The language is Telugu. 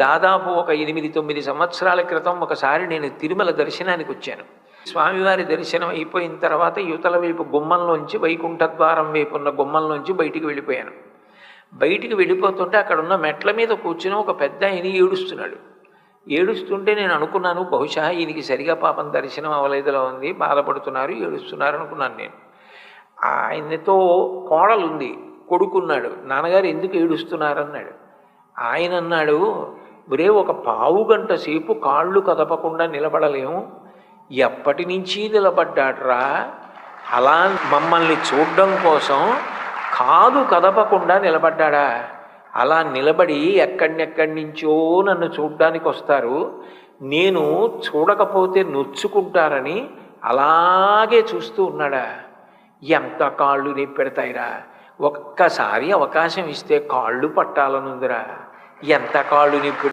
దాదాపు ఒక 8-9 సంవత్సరాల క్రితం ఒకసారి నేను తిరుమల దర్శనానికి వచ్చాను. స్వామివారి దర్శనం అయిపోయిన తర్వాత యువతల వైపు గుమ్మంలోంచి, వైకుంఠ ద్వారం వైపు ఉన్న గుమ్మంలోంచి బయటికి వెళ్ళిపోయాను. బయటికి వెళ్ళిపోతుంటే అక్కడున్న మెట్ల మీద కూర్చుని ఒక పెద్ద ఆయన ఏడుస్తున్నాడు. ఏడుస్తుంటే నేను అనుకున్నాను, బహుశా ఈయనకి సరిగా పాపం దర్శనం అవ్వలేదులా ఉంది, బాధపడుతున్నారు, ఏడుస్తున్నారు అనుకున్నాను నేను. ఆయనతో కోడలుంది, కొడుకున్నాడు. నాన్నగారు ఎందుకు ఏడుస్తున్నారన్నాడు. ఆయన అన్నాడు, ఒరే ఒక పావు గంట సేపు కాళ్ళు కదపకుండా నిలబడలేము, ఎప్పటి నుంచి నిలబడ్డాడ్రా, అలా మమ్మల్ని చూడడం కోసం కాదు కదపకుండా నిలబడ్డా, అలా నిలబడి ఎక్కడెక్కడి నుంచో నన్ను చూడ్డానికి వస్తారు, నేను చూడకపోతే నొచ్చుకుంటారని అలాగే చూస్తూ ఉన్నాడా. ఎంత కాళ్ళు నొప్పి పెడతాయిరా, ఒక్కసారి అవకాశం ఇస్తే కాళ్ళు పట్టాలనుందిరా, ఎంత కాళ్ళు నొప్పి